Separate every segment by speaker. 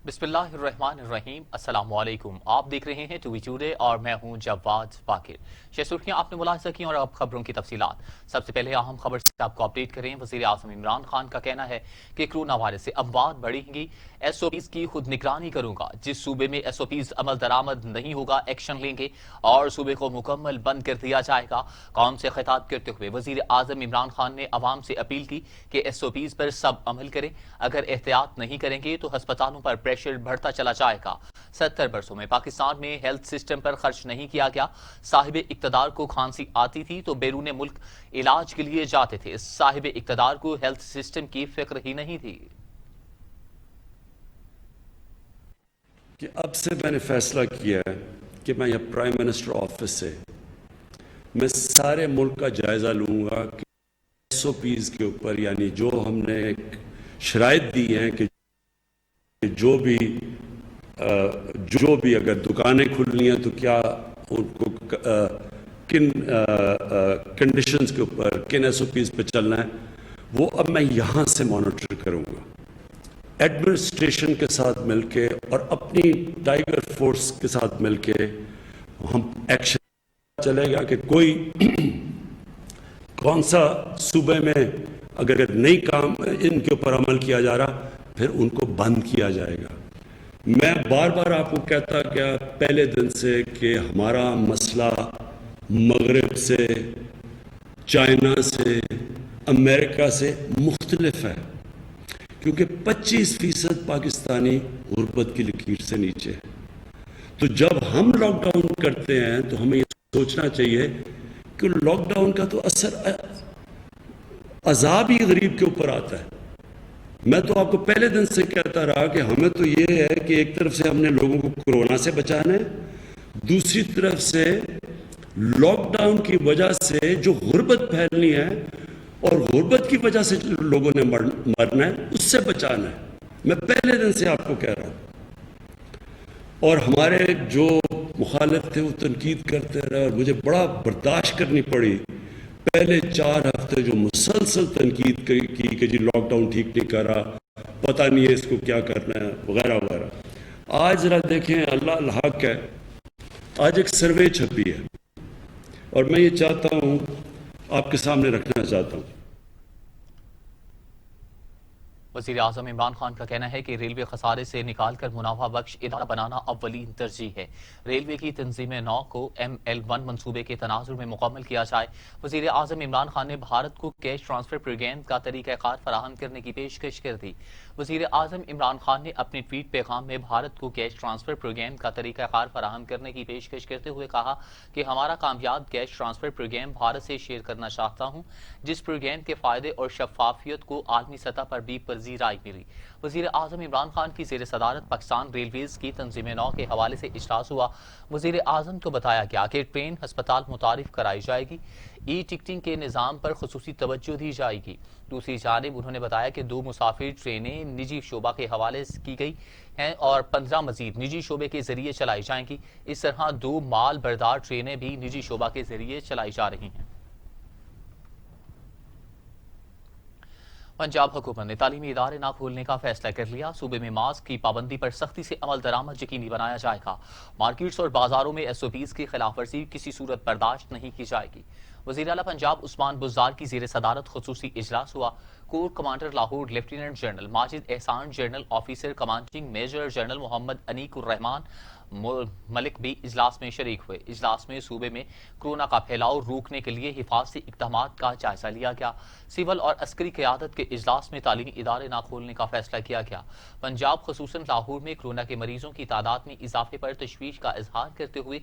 Speaker 1: بسم اللہ الرحمن الرحیم، السلام علیکم۔ آپ دیکھ رہے ہیں ٹوی ٹوڈے اور میں ہوں جواد باقر۔ سرخیاں آپ نے ملاحظہ کی اور اب خبروں کی تفصیلات۔ سب سے پہلے اہم خبر سے آپ کو اپڈیٹ کریں۔ وزیر اعظم عمران خان کا کہنا ہے کہ کرونا وائرس سے اموات بڑھیں گی، ایس او پیز کی خود نگرانی کروں گا۔ جس صوبے میں ایس او پیز عمل درآمد نہیں ہوگا ایکشن لیں گے اور صوبے کو مکمل بند کر دیا جائے گا۔ قوم سے خطاب کرتے ہوئے وزیر اعظم عمران خان نے عوام سے اپیل کی کہ ایس او پیز پر سب عمل کریں، اگر احتیاط نہیں کریں گے تو ہسپتالوں پر پریشر بڑھتا چلا جائے گا۔ 70 برسوں میں پاکستان میں ہیلتھ سسٹم پر خرچ نہیں کیا گیا۔ صاحب اقتدار کو کھانسی آتی تھی تو بیرون ملک علاج کے لیے جاتے تھے، صاحب اقتدار کو ہیلتھ سسٹم کی فکر ہی نہیں تھی۔
Speaker 2: کہ اب سے میں نے فیصلہ کیا ہے کہ میں یہ پرائم منسٹر آفس سے میں سارے ملک کا جائزہ لوں گا کہ ایس او پیز کے اوپر، یعنی جو ہم نے ایک شرائط دی ہیں کہ جو بھی اگر دکانیں کھلنی ہیں تو کیا ان کو کن کنڈیشنز کے اوپر، کن ایس او پیز پہ چلنا ہے، وہ اب میں یہاں سے مانیٹر کروں گا ایڈمنسٹریشن کے ساتھ مل کے اور اپنی ٹائیگر فورس کے ساتھ مل کے ہم ایکشن چلے گا کہ کوئی کون سا صوبے میں اگر نہیں کام ان کے اوپر عمل کیا جا رہا پھر ان کو بند کیا جائے گا۔ میں بار بار آپ کو کہتا گیا پہلے دن سے کہ ہمارا مسئلہ مغرب سے، چائنا سے، امریکہ سے مختلف ہے، کیونکہ 25% پاکستانی غربت کی لکیر سے نیچے ہے۔ تو جب ہم لاک ڈاؤن کرتے ہیں تو ہمیں یہ سوچنا چاہیے کہ لاک ڈاؤن کا تو اثر عذاب ہی غریب کے اوپر آتا ہے۔ میں تو آپ کو پہلے دن سے کہتا رہا کہ ہمیں تو یہ ہے کہ ایک طرف سے ہم نے لوگوں کو کورونا سے بچانا ہے، دوسری طرف سے لاک ڈاؤن کی وجہ سے جو غربت پھیلنی ہے اور غربت کی وجہ سے لوگوں نے مرنا ہے اس سے بچانا ہے۔ میں پہلے دن سے آپ کو کہہ رہا ہوں، اور ہمارے جو مخالف تھے وہ تنقید کرتے رہے اور مجھے بڑا برداشت کرنی پڑی۔ پہلے 4 ہفتے جو مسلسل تنقید کی کہ جی لاک ڈاؤن ٹھیک نہیں کر رہا، پتہ نہیں ہے اس کو کیا کرنا ہے وغیرہ وغیرہ۔ آج ذرا دیکھیں، اللہ الحق ہے، آج ایک سروے چھپی ہے اور میں یہ چاہتا ہوں آپ کے سامنے رکھنا چاہتا ہوں۔
Speaker 1: وزیر اعظم عمران خان کا کہنا ہے کہ ریلوے خسارے سے نکال کر منافع بخش ادارہ بنانا اولین ترجیح ہے۔ ریلوے کی تنظیم نو کو ML1 منصوبے کے تناظر میں مکمل کیا جائے۔ وزیر اعظم عمران خان نے بھارت کو کیش ٹرانسفر پروگرام کا طریقہ کار فراہم کرنے کی پیشکش کر دی۔ وزیر اعظم عمران خان نے اپنے ٹویٹ پیغام میں بھارت کو کیش ٹرانسفر پروگرام کا طریقہ کار فراہم کرنے کی پیشکش کرتے ہوئے کہا کہ ہمارا کامیاب کیش ٹرانسفر پروگرام بھارت سے شیئر کرنا چاہتا ہوں، جس پروگرام کے فائدے اور شفافیت کو عالمی سطح پر بھی پذیرائی ملی۔ وزیر اعظم عمران خان کی زیر صدارت پاکستان ریلویز کی تنظیم نو کے حوالے سے اجلاس ہوا۔ وزیر اعظم کو بتایا گیا کہ ٹرین ہسپتال متعارف کرائی جائے گی، ای ٹکٹنگ کے نظام پر خصوصی توجہ دی جائے گی۔ دوسری جانب انہوں نے بتایا کہ 2 مسافر ٹرینیں نجی شعبہ کے حوالے کی گئی ہیں اور 15 مزید نجی شعبے کے ذریعے چلائی جائیں گی۔ اس طرح 2 مال بردار ٹرینیں بھی نجی شعبہ کے ذریعے چلائی جا رہی ہیں۔ پنجاب حکومت نے تعلیمی ادارے نہ کھولنے کا فیصلہ کر لیا۔ صوبے میں ماسک کی پابندی پر سختی سے عمل درآمد یقینی بنایا جائے گا۔ مارکیٹس اور بازاروں میں ایس او پیز کی خلاف ورزی کسی صورت برداشت نہیں کی جائے گی۔ وزیر اعلیٰ پنجاب عثمان بزدار کی زیر صدارت خصوصی اجلاس ہوا۔ Corps commander Lahore lieutenant general Majid Ehsan, general officer commanding major general Muhammad Aneeq ur-Rehman ملک بھی اجلاس میں شریک ہوئے۔ اجلاس میں صوبے میں کورونا کا پھیلاؤ روکنے کے لیے حفاظتی اقدامات کا جائزہ لیا گیا۔ سول اور عسکری قیادت کے اجلاس میں تعلیمی ادارے نہ کھولنے کا فیصلہ کیا گیا۔ پنجاب خصوصاً لاہور میں کورونا کے مریضوں کی تعداد میں اضافے پر تشویش کا اظہار کرتے ہوئے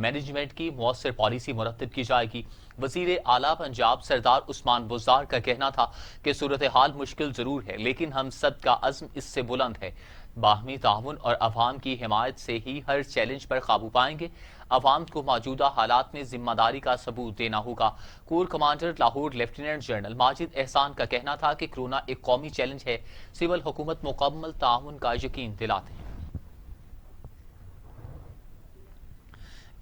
Speaker 1: مینجمنٹ کی مؤثر پالیسی مرتب کی جائے گی۔ وزیر اعلیٰ پنجاب سردار عثمان بزدار کا کہنا تھا کہ صورتحال مشکل ضرور ہے لیکن ہم سب کا عزم اس سے بلند ہے۔ باہمی تعاون اور عوام کی حمایت سے ہی ہر چیلنج پر قابو پائیں گے۔ عوام کو موجودہ حالات میں ذمہ داری کا ثبوت دینا ہوگا۔ Corps commander Lahore lieutenant general Majid Ehsan کا کہنا تھا کہ کورونا ایک قومی چیلنج ہے، سول حکومت مکمل تعاون کا یقین دلاتے ہیں۔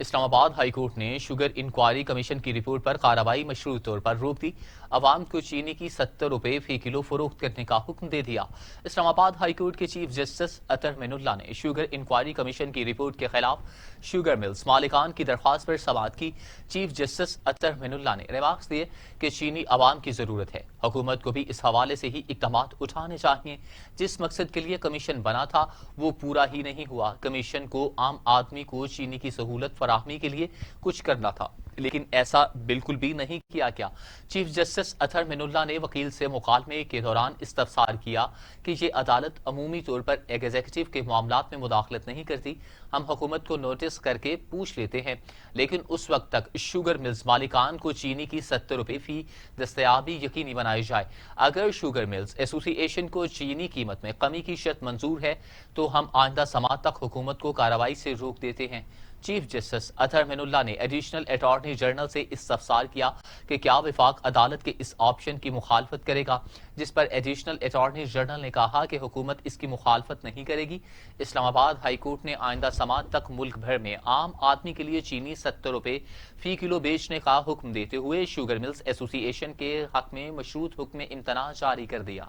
Speaker 1: اسلام آباد ہائی کورٹ نے شوگر انکوائری کمیشن کی رپورٹ پر کارروائی مشروط طور پر روک دی۔ عوام کو چینی کی 70 روپے فی کلو فروخت کرنے کا حکم دے دیا۔ اسلام آباد ہائی کورٹ کے چیف جسٹس اطہر من اللہ نے شوگر انکوائری کمیشن کی رپورٹ کے خلاف شوگر ملز مالکان کی درخواست پر سماعت کی۔ چیف جسٹس اطہر من اللہ نے ریمارکس دیے کہ چینی عوام کی ضرورت ہے، حکومت کو بھی اس حوالے سے ہی اقدامات اٹھانے چاہیے۔ جس مقصد کے لیے کمیشن بنا تھا وہ پورا ہی نہیں ہوا۔ کمیشن کو عام آدمی کو چینی کی سہولت فراہمی کے لیے کچھ کرنا تھا، لیکن ایسا بالکل بھی نہیں کیا گیا۔ چیف جسٹس اطہر من اللہ نے وکیل سے مکالمے کے دوران استفسار کیا کہ یہ عدالت عمومی طور پر ایگزیکٹو کے معاملات میں مداخلت نہیں کرتی، ہم حکومت کو نوٹس کر کے پوچھ لیتے ہیں، لیکن اس وقت تک شوگر ملز مالکان کو چینی کی 70 روپے فی دستیابی یقینی بنائی جائے۔ اگر شوگر ملز ایسوسی ایشن کو چینی قیمت میں کمی کی شرط منظور ہے تو ہم آئندہ سماعت تک حکومت کو کارروائی سے روک دیتے ہیں۔ چیف جسٹس اطہر من اللہ نے ایڈیشنل اٹارنی جنرل سے استفسار کیا کہ کیا وفاق عدالت کے اس آپشن کی مخالفت کرے گا، جس پر ایڈیشنل اٹارنی جنرل نے کہا کہ حکومت اس کی مخالفت نہیں کرے گی۔ اسلام آباد ہائی کورٹ نے آئندہ سماعت تک ملک بھر میں عام آدمی کے لیے چینی 70 روپے فی کلو بیچنے کا حکم دیتے ہوئے شوگر ملز ایسوسی ایشن کے حق میں مشروط حکم امتناع جاری کر دیا۔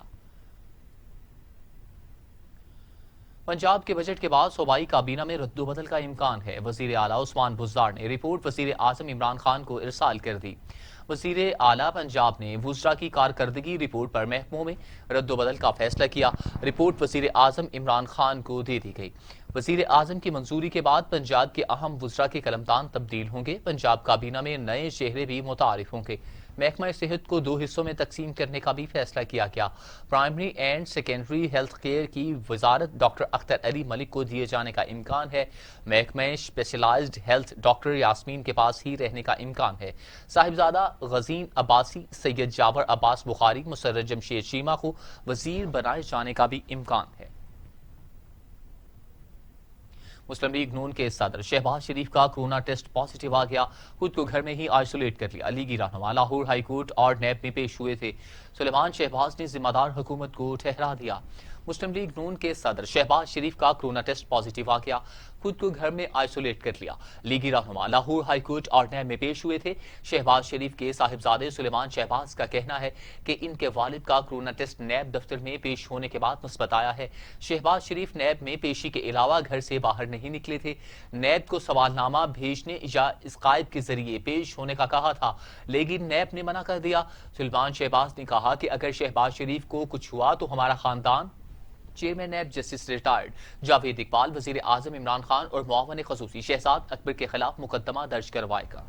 Speaker 1: پنجاب کے بجٹ کے بعد صوبائی کابینہ میں رد و بدل کا امکان ہے۔ وزیر اعلیٰ عثمان بزدار نے رپورٹ وزیر اعظم عمران خان کو ارسال کر دی۔ وزیر اعلیٰ پنجاب نے وزراء کی کارکردگی رپورٹ پر محکموں میں رد و بدل کا فیصلہ کیا۔ رپورٹ وزیر اعظم عمران خان کو دے دی گئی۔ وزیر اعظم کی منظوری کے بعد پنجاب کے اہم وزراء کے قلمدان تبدیل ہوں گے۔ پنجاب کابینہ میں نئے چہرے بھی متعارف ہوں گے۔ محکمہ صحت کو 2 حصوں میں تقسیم کرنے کا بھی فیصلہ کیا گیا۔ Primary and secondary health care کی وزارت ڈاکٹر اختر علی ملک کو دیے جانے کا امکان ہے۔ محکمہ اسپیشلائزڈ ہیلتھ ڈاکٹر یاسمین کے پاس ہی رہنے کا امکان ہے۔ صاحبزادہ غزین عباسی، سید جابر عباس بخاری، مسرت جمشید شیما کو وزیر بنائے جانے کا بھی امکان ہے۔ مسلم لیگ نون کے صدر شہباز شریف کا کورونا ٹیسٹ پازیٹیو آ گیا، خود کو گھر میں ہی آئسولیٹ کر لیا۔ لیگی رہنما لاہور ہائی کورٹ اور نیب میں پیش ہوئے تھے۔ سلیمان شہباز نے ذمہ دار حکومت کو ٹھہرا دیا۔ مسلم لیگ نون کے صدر شہباز شریف کا کورونا ٹیسٹ پازیٹیو آ گیا، خود کو گھر میں آئسولیٹ کر لیا۔ لیگی رہنما لاہور ہائی کورٹ اور نیب میں پیش ہوئے تھے۔ شہباز شریف کے صاحبزادے سلیمان شہباز کا کہنا ہے کہ ان کے والد کا کورونا ٹیسٹ نیب دفتر میں پیش ہونے کے بعد مثبت آیا ہے۔ شہباز شریف نیب میں پیشی کے علاوہ گھر سے باہر نہیں نکلے تھے۔ نیب کو سوال نامہ بھیجنے یا اسکائپ کے ذریعے پیش ہونے کا کہا تھا، لیکن نیب نے منع کر دیا۔ سلیمان شہباز نے کہا کہ اگر شہباز شریف کو کچھ ہوا تو ہمارا خاندان، chairman NAB justice retired Javed Iqbal, وزیر اعظم عمران خان اور معاون خصوصی شہزاد اکبر کے خلاف مقدمہ درج کروائے گا۔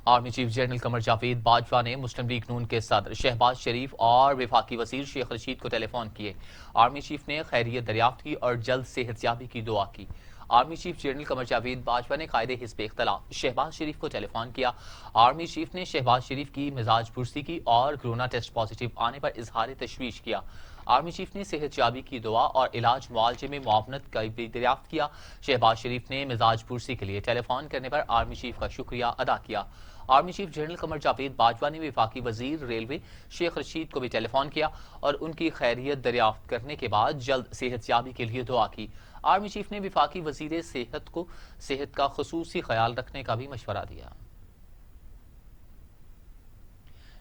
Speaker 1: Army chief general Qamar Javed Bajwa نے مسلم لیگ نون کے صدر شہباز شریف اور وفاقی وزیر شیخ رشید کو ٹیلی فون کیے۔ آرمی چیف نے خیریت دریافت کی اور جلد صحت یابی کی دعا کی۔ Army chief general Qamar Javed Bajwa نے قائد حزب اختلاف شہباز شریف کو ٹیلی فون کیا۔ آرمی چیف نے شہباز شریف کی مزاج پرسی کی اور کورونا ٹیسٹ پازیٹیو آنے پر اظہار تشویش کیا۔ آرمی چیف نے صحت یابی کی دعا اور علاج معالجے میں معاونت کا بھی دریافت کیا۔ شہباز شریف نے مزاج پرسی کے لیے ٹیلی فون کرنے پر آرمی چیف کا شکریہ ادا کیا۔ Army chief general Qamar Javed Bajwa نے وفاقی وزیر ریلوے شیخ رشید کو بھی ٹیلی فون کیا اور ان کی خیریت دریافت کرنے کے بعد جلد صحت یابی کے لیے دعا کی۔ آرمی چیف نے وفاقی وزیر صحت کو صحت کا خصوصی خیال رکھنے کا بھی مشورہ دیا۔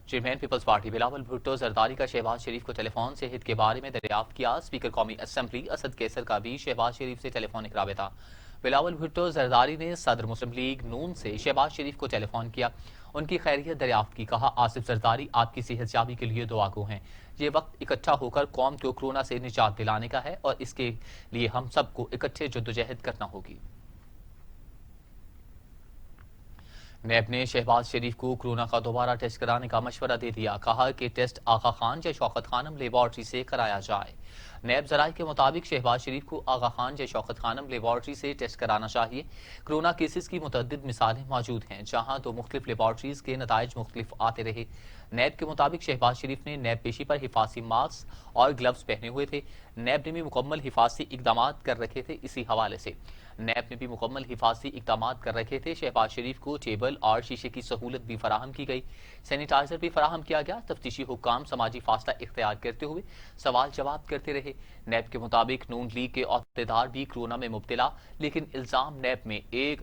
Speaker 1: Chairman Peoples Party Bilawal Bhutto Zardari کا شہباز شریف کو ٹیلی فون صحت کے بارے میں دریافت کیا۔ اسپیکر قومی اسمبلی اسد کیسر کا بھی شہباز شریف سے ٹیلی فونک رابطہ۔ بلاول بھٹو زرداری نے صدر مسلم لیگ نون سے شہباز شریف کو ٹیلی فون کیا، ان کی خیریت دریافت کی۔ کہا آصف زرداری آپ کی صحت یابی کے لیے دعا گو ہیں۔ یہ وقت اکٹھا ہو کر قوم کو کورونا سے نجات دلانے کا ہے اور اس کے لیے ہم سب کو اکٹھے جدوجہد کرنا ہوگی۔ نیب نے شہباز شریف کو کورونا کا دوبارہ ٹیسٹ کرانے کا مشورہ دے دیا۔ کہا کہ ٹیسٹ آغا خان یا شوکت خانم لیبارٹری سے کرایا جائے۔ نیب ذرائع کے مطابق شہباز شریف کو آغا خان یا شوکت خانم لیبارٹری سے ٹیسٹ کرانا چاہیے۔ کورونا کیسز کی متعدد مثالیں موجود ہیں جہاں 2 مختلف لیبارٹریز کے نتائج مختلف آتے رہے۔ نیب کے مطابق شہباز شریف نے نیب پیشی پر حفاظتی ماسک اور گلوز پہنے ہوئے تھے۔ نیب نے بھی مکمل حفاظتی اقدامات کر رکھے تھے۔ اسی حوالے سے نیب نے بھی مکمل حفاظتی اقدامات کر رکھے تھے۔ شہباز شریف کو ٹیبل اور شیشے کی سہولت بھی فراہم کی گئی، سینیٹائزر بھی فراہم کیا گیا۔ تفتیشی حکام سماجی فاصلہ اختیار کرتے ہوئے سوال جواب کرتے رہے۔ نیب کے مطابق نون لیگ کے عہدیدار بھی کورونا میں مبتلا، لیکن الزام نیب میں ایک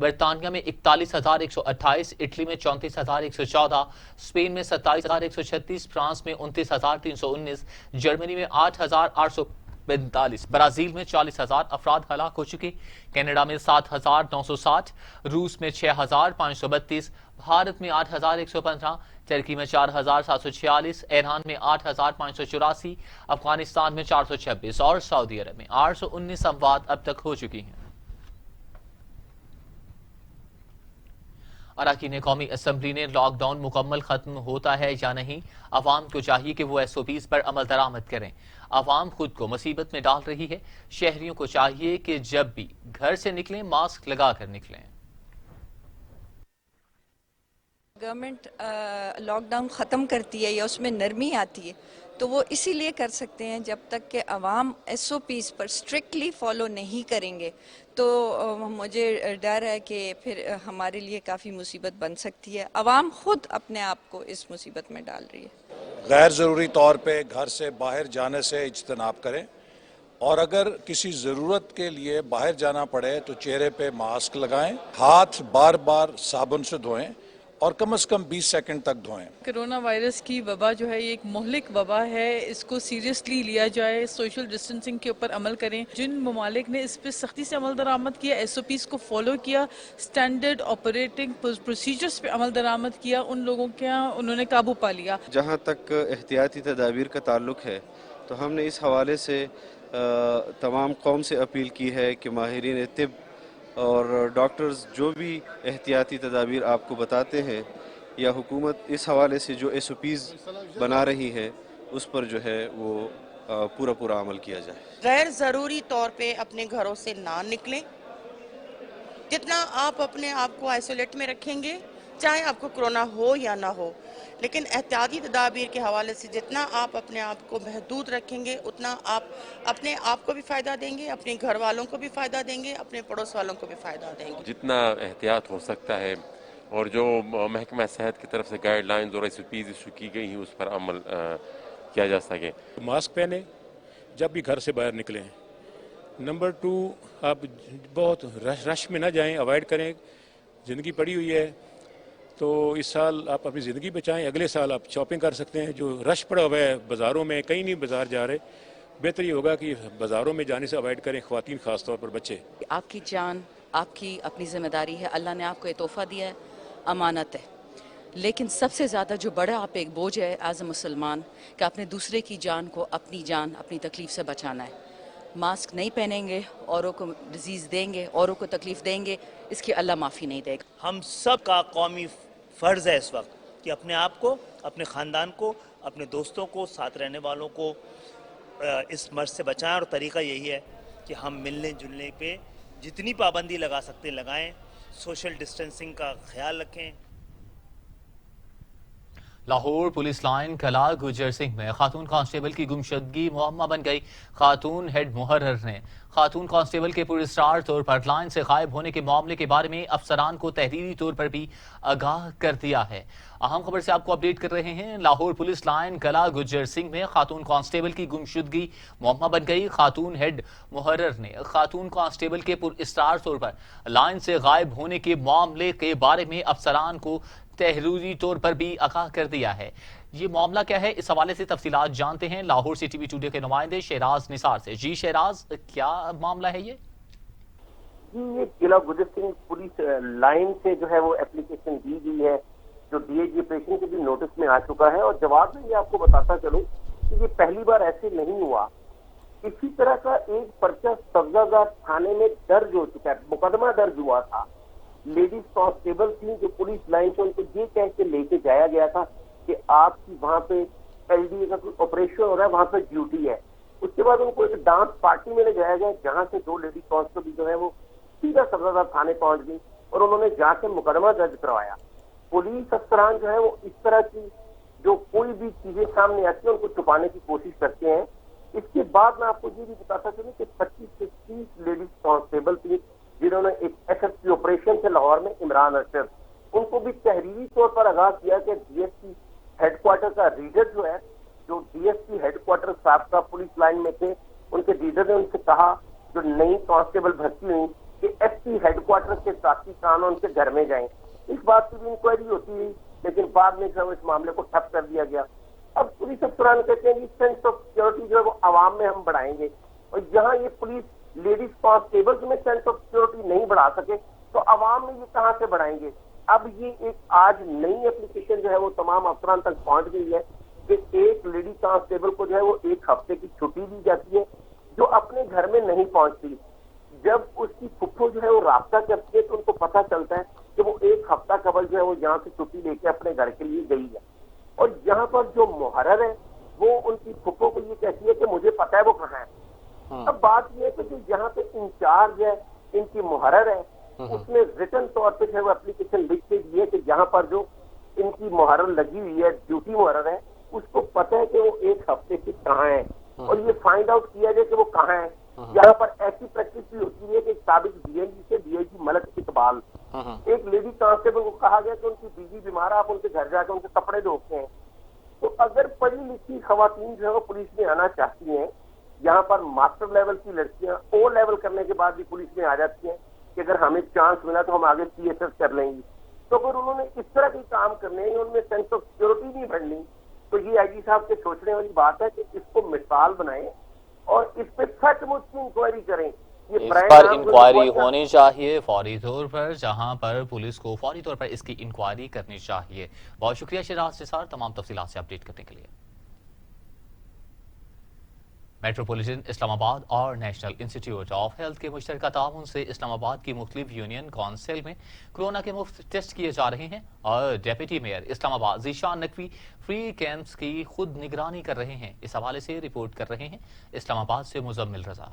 Speaker 1: برطانیہ میں 41,128, اٹلی میں 34,114, اسپین میں 27,136, فرانس میں 29,319, جرمنی میں 8,845, برازیل میں 40,000 افراد ہلاک ہو چکے، کینیڈا میں 7,960، روس میں 6,532، بھارت میں 8,115، ترکی میں 4,746، ایران میں 8,584، افغانستان میں 426 اور سعودی عرب میں 819 اموات اب تک ہو چکی ہیں۔ اراکین قومی اسمبلی نے لاک ڈاؤن مکمل ختم ہوتا ہے یا نہیں، عوام کو چاہیے کہ وہ SOPs پر عمل درآمد کریں۔ عوام خود کو مصیبت میں ڈال رہی ہے، شہریوں کو چاہیے کہ جب بھی گھر سے نکلیں ماسک لگا کر نکلیں۔
Speaker 3: گورنمنٹ لاک ڈاؤن ختم کرتی ہے یا اس میں نرمی آتی ہے تو وہ اسی لیے کر سکتے ہیں جب تک کہ عوام SOPs پر اسٹرکٹلی فالو نہیں کریں گے تو مجھے ڈر ہے کہ پھر ہمارے لیے کافی مصیبت بن سکتی ہے۔ عوام خود اپنے آپ کو اس مصیبت میں ڈال رہی ہے۔
Speaker 4: غیر ضروری طور پہ گھر سے باہر جانے سے اجتناب کریں، اور اگر کسی ضرورت کے لیے باہر جانا پڑے تو چہرے پہ ماسک لگائیں، ہاتھ بار بار صابن سے دھوئیں اور کم از کم 20 سیکنڈ تک دھوئیں۔
Speaker 5: کرونا وائرس کی وبا جو ہے یہ ایک مہلک وبا ہے، اس کو سیریسلی لیا جائے، سوشل ڈسٹینسنگ کے اوپر عمل کریں۔ جن ممالک نے اس پہ سختی سے عمل درآمد کیا، SOPs کو فالو کیا، سٹینڈرڈ آپریٹنگ پروسیجرز پہ عمل درآمد کیا، ان لوگوں کے انہوں نے قابو پا لیا۔
Speaker 6: جہاں تک احتیاطی تدابیر کا تعلق ہے تو ہم نے اس حوالے سے تمام قوم سے اپیل کی ہے کہ ماہرین طب اور ڈاکٹرز جو بھی احتیاطی تدابیر آپ کو بتاتے ہیں یا حکومت اس حوالے سے جو SOPs بنا رہی ہے اس پر جو ہے وہ پورا عمل کیا جائے۔
Speaker 7: غیر ضروری طور پہ اپنے گھروں سے نہ نکلیں، جتنا آپ اپنے آپ کو آئسولیٹ میں رکھیں گے چاہے آپ کو کرونا ہو یا نہ ہو، لیکن احتیاطی تدابیر کے حوالے سے جتنا آپ اپنے آپ کو محدود رکھیں گے اتنا آپ اپنے آپ کو بھی فائدہ دیں گے، اپنے گھر والوں کو بھی فائدہ دیں گے، اپنے پڑوس والوں کو بھی فائدہ دیں گے۔
Speaker 8: جتنا احتیاط ہو سکتا ہے اور جو محکمہ صحت کی طرف سے گائیڈ لائنز اور SOPs ایشو کی گئی ہیں اس پر عمل کیا جا سکے۔
Speaker 9: ماسک پہنیں جب بھی گھر سے باہر نکلیں۔ نمبر 2، آپ بہت رش میں نہ جائیں، اوائڈ کریں۔ زندگی پڑی ہوئی ہے تو اس سال آپ اپنی زندگی بچائیں، اگلے سال آپ شاپنگ کر سکتے ہیں۔ جو رش پڑا ہوا ہے بازاروں میں، کہیں نہیں بازار جا رہے، بہتر یہ ہوگا کہ بازاروں میں جانے سے اوائڈ کریں، خواتین خاص طور پر بچے۔
Speaker 10: آپ کی جان آپ کی اپنی ذمہ داری ہے، اللہ نے آپ کو یہ تحفہ دیا ہے، امانت ہے، لیکن سب سے زیادہ جو بڑا آپ پہ ایک بوجھ ہے ایز اے مسلمان کہ آپ نے دوسرے کی جان کو اپنی جان اپنی تکلیف سے بچانا ہے۔ ماسک نہیں پہنیں گے، اوروں کو ڈیزیز دیں گے، اوروں کو تکلیف دیں گے، اس کی اللہ معافی نہیں دے گا۔
Speaker 11: ہم سب کا قومی فرض ہے اس وقت کہ اپنے آپ کو، اپنے خاندان کو، اپنے دوستوں کو، ساتھ رہنے والوں کو اس مرض سے بچائیں، اور طریقہ یہی ہے کہ ہم ملنے جلنے پہ جتنی پابندی لگا سکتے لگائیں، سوشل ڈسٹینسنگ کا خیال رکھیں۔
Speaker 1: لاہور پولیس لائن کلا گجر سنگھ میں خاتون کانسٹیبل کی گمشدگی معمہ بن گئی۔ خاتون ہیڈ محرر نے خاتون کانسٹیبل کے پراسرار طور پر لائن سے غائب ہونے کے معاملے کے بارے میں افسران کو تحریری طور پر بھی آگاہ کر دیا ہے۔ اہم خبر سے آپ کو اپڈیٹ کر رہے ہیں۔ لاہور پولیس لائن کلا گجر سنگھ میں خاتون کانسٹیبل کی گمشدگی معمہ بن گئی۔ خاتون ہیڈ محرر نے خاتون کانسٹیبل کے پراسرار طور پر لائن سے غائب ہونے کے معاملے کے بارے میں افسران کو تحریری طور پر بھی آگاہ کر دیا ہے۔ یہ معاملہ کیا ہے، اس حوالے سے تفصیلات جانتے ہیں لاہور سے ٹی وی ٹوڈے کے نمائندے شہراز نثار سے۔ جی شہراز، کیا معاملہ ہے یہ؟
Speaker 12: جی، یہ قلعہ گجر سنگھ پولیس لائن سے جو ہے وہ اپلیکیشن دی گئی ہے، جو DIG آپریشن کے بھی نوٹس میں آ چکا ہے، اور جواب میں یہ آپ کو بتاتا چلوں کہ یہ پہلی بار ایسے نہیں ہوا۔ اسی طرح کا ایک پرچہ سبزہ تھانے میں درج ہو چکا ہے، مقدمہ درج ہوا تھا۔ لیڈیز کانسٹیبل تھی جو پولیس لائن سے ان کو یہ کہہ کے لے کے جایا گیا تھا کہ آپ کی وہاں پہ LDA کا کوئی آپریشن ہو رہا ہے، وہاں پہ ڈیوٹی ہے۔ اس کے بعد ان کو ایک ڈانس پارٹی میں لے جایا گیا، جہاں سے 2 لیڈی کانسٹیبل جو ہے وہ سیدھا سبزہ تھانے پہنچ گئی اور انہوں نے جا کے مقدمہ درج کروایا۔ پولیس افسران جو ہے وہ اس طرح کی جو کوئی بھی چیزیں سامنے آتی ہیں ان کو چھپانے کی کوشش کرتے ہیں۔ اس کے بعد میں آپ کو یہ بھی بتاتا چلوں کہ 25 سے 30 لیڈیز کانسٹیبل تھی جنہوں نے ایک SSP آپریشن سے لاہور میں عمران ارشد، ان کو بھی تحریری طور پر آگاہ کیا کہ DSP ہیڈ کوارٹر کا ریڈر جو ہے، جو DSP ہیڈ کوارٹر سابقہ پولیس لائن میں تھے، ان کے ریڈر نے ان سے کہا جو نئی کانسٹیبل بھرتی ہوئی کہ ایس پی ہیڈ کوارٹر کے ساتھی قانون کے گھر میں جائیں. اس بات کی بھی انکوائری ہوتی ہے لیکن بعد میں جو اس معاملے کو ٹھپ کر دیا گیا. اب پولیس افسران کہتے ہیں کہ سینس آف سیکورٹی جو ہے وہ عوام میں ہم بڑھائیں گے, اور جہاں یہ پولیس لیڈیز کانسٹیبلز میں سینس آف سیکورٹی نہیں بڑھا سکے تو عوام میں یہ کہاں سے بڑھائیں گے. اب یہ ایک آج نئی اپلیکیشن جو ہے وہ تمام افسران تک پہنچ گئی ہے کہ ایک لیڈی کانسٹیبل کو جو ہے وہ 1 ہفتے کی چھٹی دی جاتی ہے جو اپنے گھر میں نہیں پہنچتی. جب اس کی پھپھو جو ہے وہ رابطہ کرتی ہے تو ان کو پتہ چلتا ہے کہ وہ 1 ہفتہ قبل جو ہے وہ یہاں سے چھٹی لے کے اپنے گھر کے لیے گئی ہے, اور یہاں پر جو محرر ہے وہ ان کی پھپھو کو یہ کہتی ہے کہ مجھے پتہ ہے وہ کہاں ہے. اب بات یہ ہے کہ جو یہاں پہ انچارج ہے ان کی محرر ہے اس نے ریٹن طور پہ جو ہے وہ اپلیکیشن لکھ کے دی ہے کہ جہاں پر جو ان کی محرر لگی ہوئی ہے, ڈیوٹی محرر ہے, اس کو پتہ ہے کہ وہ 1 ہفتے سے کہاں ہے اور یہ فائنڈ آؤٹ کیا جائے کہ وہ کہاں ہے. یہاں پر ایسی پریکٹس بھی ہوتی ہے کہ سابق ڈی این جی سے ڈی آئی جی ملک اقبال, ایک لیڈی کانسٹیبل کو کہا گیا کہ ان کی بیوی بیمار ہے, آپ ان کے گھر جا کے ان کے کپڑے دھوتے ہیں. تو اگر پڑھی لکھی خواتین جو ہے وہ پولیس میں آنا چاہتی ہیں, یہاں پر ماسٹر لیول کی لڑکیاں او لیول کرنے کے بعد بھی پولیس میں آ جاتی ہیں کہ اگر ہمیں چانس ملا تو ہم آگے پی ایس ایس کر لیں گی. تو اگر انہوں نے اس طرح کے کام کرنے ہیں, ان میں سینس آف سیکورٹی نہیں بڑھنی, تو یہ آئی جی صاحب کے سوچنے والی بات ہے کہ اس کو مثال بنائیں اور اس پہ سچ مچ کی انکوائری کریں.
Speaker 1: اس پر انکوائری ہونی چاہیے فوری طور پر, جہاں پر پولیس کو فوری طور پر اس کی انکوائری کرنی چاہیے. بہت شکریہ شہراز نثار تمام تفصیلات سے اپڈیٹ کرنے کے لیے. میٹروپولیٹن اسلام آباد اور نیشنل انسٹیٹیوٹ آف ہیلتھ کے مشترکہ تعاون سے اسلام آباد کی مختلف یونین کونسل میں کورونا کے مفت ٹیسٹ کیے جا رہے ہیں اور ڈیپٹی میئر اسلام آباد ذیشان نقوی فری کیمپس کی خود نگرانی کر رہے ہیں. اس حوالے سے رپورٹ کر رہے ہیں اسلام آباد سے مزمل رضا.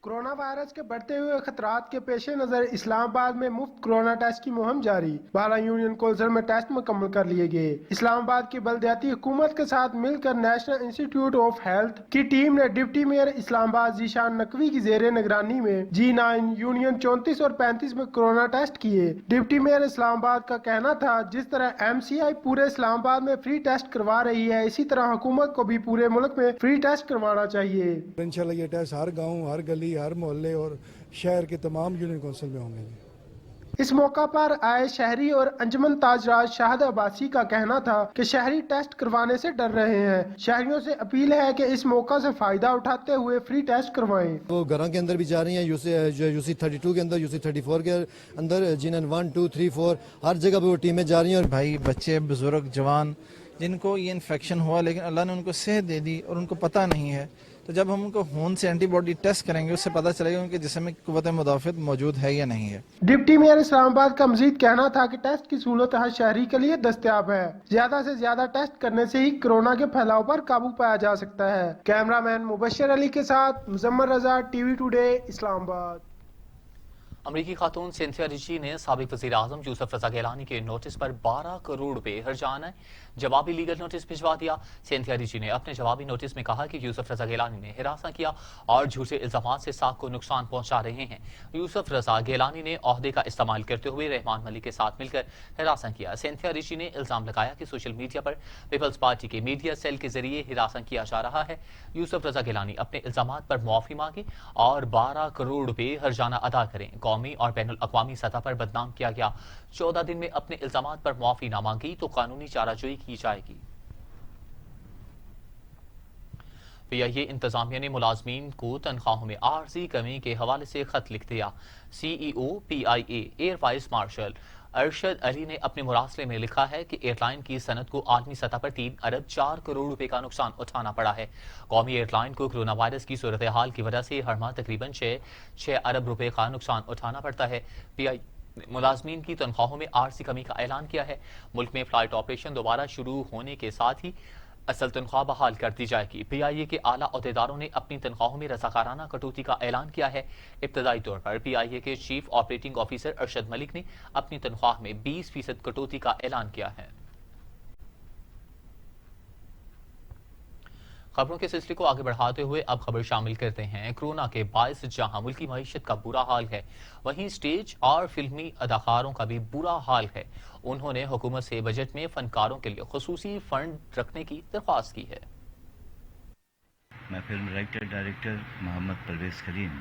Speaker 13: کورونا وائرس کے بڑھتے ہوئے خطرات کے پیش نظر اسلام آباد میں مفت کورونا ٹیسٹ کی مہم جاری. 12 یونین کونسل میں ٹیسٹ مکمل کر لیے گئے. اسلام آباد کی بلدیاتی حکومت کے ساتھ مل کر نیشنل انسٹیٹیوٹ آف ہیلتھ کی ٹیم نے ڈپٹی میئر اسلام آباد ذیشان نقوی کی زیر نگرانی میں G9 یونین 34 اور 35 میں کورونا ٹیسٹ کیے. ڈپٹی میئر اسلام آباد کا کہنا تھا جس طرح MCI پورے اسلام آباد میں فری ٹیسٹ کروا رہی ہے, اسی طرح حکومت کو بھی پورے ملک میں فری ٹیسٹ کروانا چاہیے.
Speaker 14: انشاءاللہ یہ ٹیسٹ ہر گاؤں, ہر گلی, ہر محلے اور شہر کے تمام یونین کونسل میں ہوں گے.
Speaker 13: اس موقع پر آئے شہری اور انجمن تاجراج شاہد عباسی کا کہنا تھا کہ شہری ٹیسٹ کروانے سے ڈر رہے ہیں. شہریوں سے اپیل ہے کہ اس موقع سے فائدہ اٹھاتے ہوئے فری ٹیسٹ کروائیں.
Speaker 14: وہ گھروں کے اندر بھی جا رہی ہیں, UC 32 کے اندر, UC 34 کے اندر, G9 1 2 3 4 ہر جگہ پہ وہ ٹیمیں جا رہی ہیں. اور
Speaker 15: بھائی بچے, بزرگ, جوان جن کو یہ انفیکشن ہوا لیکن اللہ نے ان کو صحت دے دی اور ان کو پتہ نہیں ہے, تو جب ہم ان کو خون سے اینٹی باڈی ٹیسٹ کریں گے اس سے پتہ چلے گا ان کے جسم میں قوت مدافعت موجود ہے یا نہیں ہے.
Speaker 13: ڈپٹی میئر اسلام آباد کا مزید کہنا تھا کہ ٹیسٹ کی سہولت ہر شہری کے لیے دستیاب ہے. زیادہ سے زیادہ ٹیسٹ کرنے سے ہی کورونا کے پھیلاؤ پر قابو پایا جا سکتا ہے. کیمرہ مین مبشر علی کے ساتھ مزمل رضا, ٹی وی ٹوڈے, اسلام آباد.
Speaker 1: امریکی خاتون سینتھیا ریچی نے سابق وزیر اعظم یوسف رضا گیلانی کے نوٹس پر 12 کروڑ روپے ہرجانہ جوابی لیگل نوٹس بھجوا دیا. سینتھیا ریچی نے اپنے جوابی نوٹس میں کہا کہ یوسف رضا گیلانی نے ہراساں کیا اور جھوٹے الزامات سے ساکھ کو نقصان پہنچا رہے ہیں. یوسف رضا گیلانی نے عہدے کا استعمال کرتے ہوئے رحمان ملک کے ساتھ مل کر ہراساں کیا. سینتھیا ریچی نے الزام لگایا کہ سوشل میڈیا پر پیپلز پارٹی کے میڈیا سیل کے ذریعے ہراساں کیا جا رہا ہے. یوسف رضا گیلانی اپنے الزامات پر معافی مانگے اور 12 کروڑ روپے ہرجانہ ادا کریں. قومی اور بین الاقوامی سطح پر بدنام کیا گیا. 14 دن میں اپنے الزامات پر معافی نہ مانگی تو قانونی چارہ جوئی کی جائے گی. PIA انتظامیہ نے ملازمین کو تنخواہوں میں عارضی کمی کے حوالے سے خط لکھ دیا. CEO PIA air vice marshal Arshad Ali نے اپنے مراسلے میں لکھا ہے کہ ایئر لائن کی صنعت کو عالمی سطح پر 3 ارب 4 کروڑ روپے کا نقصان اٹھانا پڑا ہے. قومی ایئر لائن کو کورونا وائرس کی صورتحال کی وجہ سے ہر ماہ تقریباً 6 ارب روپے کا نقصان اٹھانا پڑتا ہے. PIA نے ملازمین کی تنخواہوں میں عارضی کمی کا اعلان کیا ہے. ملک میں فلائٹ آپریشن دوبارہ شروع ہونے کے ساتھ ہی اصل تنخواہ بحال کر دی جائے گی. PIA کے اعلیٰ عہدیداروں نے اپنی تنخواہوں میں رضاکارانہ کٹوتی کا اعلان کیا ہے. ابتدائی طور پر PIA کے chief operating officer Arshad Malik نے اپنی تنخواہ میں 20% کٹوتی کا اعلان کیا ہے. خبروں کے سلسلے کو آگے بڑھاتے ہوئے اب خبر شامل کرتے ہیں. کورونا کے باعث جہاں ملکی معیشت کا برا حال ہے, وہیں سٹیج اور فلمی اداکاروں کا بھی برا حال ہے. انہوں نے حکومت سے بجٹ میں فنکاروں کے لیے خصوصی فنڈ رکھنے کی درخواست کی ہے.
Speaker 16: میں فلم ڈائریکٹر محمد پرویز کریم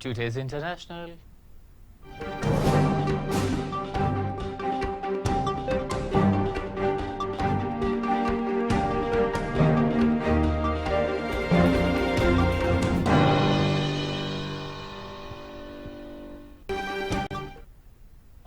Speaker 1: Today's International.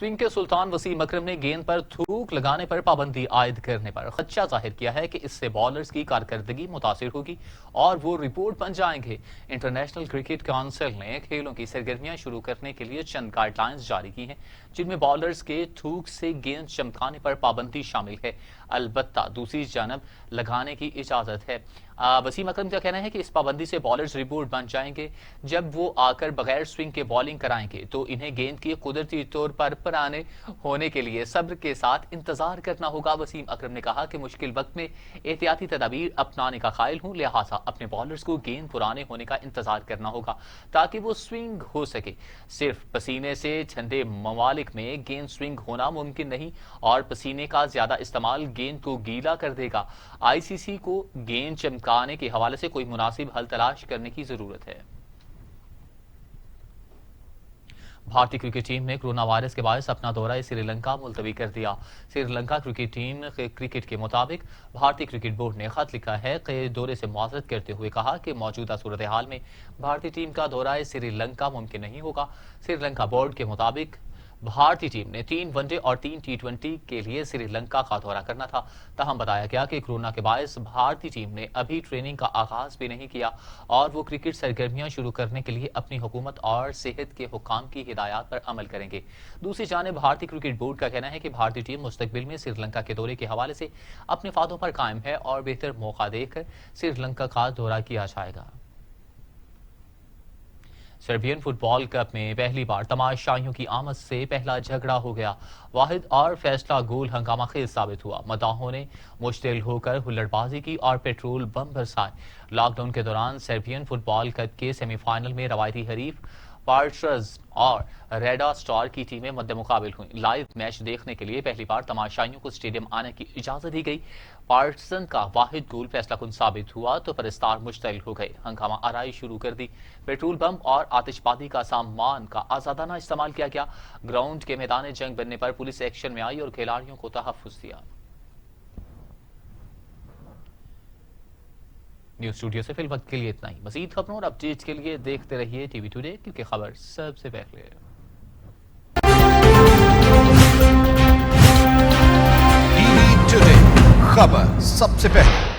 Speaker 1: سوئنگ کے سلطان وسیم اکرم نے گیند پر تھوک لگانے پر پابندی عائد کرنے پر خدشہ ظاہر کیا ہے کہ اس سے بالرز کی کارکردگی متاثر ہوگی اور وہ رپورٹ بن جائیں گے۔ انٹرنیشنل کرکٹ کونسل نے کھیلوں کی سرگرمیاں شروع کرنے کے لیے چند گائیڈ لائنز جاری کی ہیں، جن میں بالرز کے تھوک سے گیند چمکانے پر پابندی شامل ہے، البتہ دوسری جانب لگانے کی اجازت ہے۔ وسیم اکرم کا کہنا ہے کہ اس پابندی سے بالرز ریبوٹ بن جائیں گے۔ جب وہ آ کر بغیر سوئنگ کے بالنگ کرائیں گے تو انہیں گیند کی قدرتی طور پر پرانے ہونے کے لیے صبر کے ساتھ انتظار کرنا ہوگا۔ وسیم اکرم نے کہا کہ مشکل وقت میں احتیاطی تدابیر اپنانے کا قائل ہوں، لہٰذا اپنے بالرز کو گیند پرانے ہونے کا انتظار کرنا ہوگا تاکہ وہ سوئنگ ہو سکے۔ صرف پسینے سے ٹھنڈے ممالک میں گیند سوئنگ ہونا ممکن نہیں اور پسینے کا زیادہ استعمال گیند کو گیلا کر دے گا۔ آئی سی سی کو گیند چمکانے کے حوالے سے کوئی مناسب حل تلاش کرنے کی ضرورت ہے۔ بھارتی کرکٹ ٹیم نے کرونا وائرس کے باعث اپنا دورہ سری لنکا ملتوی کر دیا۔ Sri Lanka cricket team cricket کے مطابق بھارتی کرکٹ بورڈ نے خط لکھا ہے کہ دورے سے معذرت کرتے ہوئے کہا کہ موجودہ صورتحال میں بھارتی ٹیم کا دورہ سری لنکا ممکن نہیں ہوگا۔ سری لنکا بورڈ کے مطابق بھارتی ٹیم نے 3 ون ڈے اور 3 T20 کے لیے سری لنکا کا دورہ کرنا تھا، تاہم بتایا گیا کہ کورونا کے باعث بھارتی ٹیم نے ابھی ٹریننگ کا آغاز بھی نہیں کیا اور وہ کرکٹ سرگرمیاں شروع کرنے کے لیے اپنی حکومت اور صحت کے حکام کی ہدایات پر عمل کریں گے۔ دوسری جانب بھارتی کرکٹ بورڈ کا کہنا ہے کہ بھارتی ٹیم مستقبل میں سری لنکا کے دورے کے حوالے سے اپنے فادوں پر قائم ہے اور بہتر موقع دیکھ کر سری لنکا کا دورہ کیا جائے گا۔ سربین فٹ بال کپ میں پہلی بار تماشائیوں کی آمد سے پہلا جھگڑا ہو گیا۔ واحد اور فیصلہ گول ہنگامہ خیز ثابت ہوا۔ مداحوں نے مشتعل ہو کر ہلڑ بازی کی اور پیٹرول بم برسائے۔ لاک ڈاؤن کے دوران سربین فٹ بال کپ کے سیمی فائنل میں روایتی حریف پارٹرز اور ریڈا سٹار کی ٹیمیں مد مقابل ہوئیں۔ لائیو میچ دیکھنے کے لیے پہلی بار تماشائیوں کو اسٹیڈیم آنے کی اجازت دی گئی۔ پارٹزن کا واحد گول فیصلہ کن ثابت ہوا تو پرستار مشتعل ہو گئے، ہنگامہ آرائی شروع کر دی۔ پیٹرول بم اور آتش بازی کا سامان کا آزادانہ استعمال کیا گیا۔ گراؤنڈ کے میدان جنگ بننے پر پولیس ایکشن میں آئی اور کھلاڑیوں کو تحفظ دیا۔ نیوز اسٹوڈیو سے فی الوقت کے لیے اتنا ہی۔ مزید خبروں اور اپڈیٹ کے لیے دیکھتے رہیے ٹی وی ٹوڈے، کیونکہ خبر سب سے پہلے۔
Speaker 2: ٹی وی ٹوڈے، خبر سب سے پہلے۔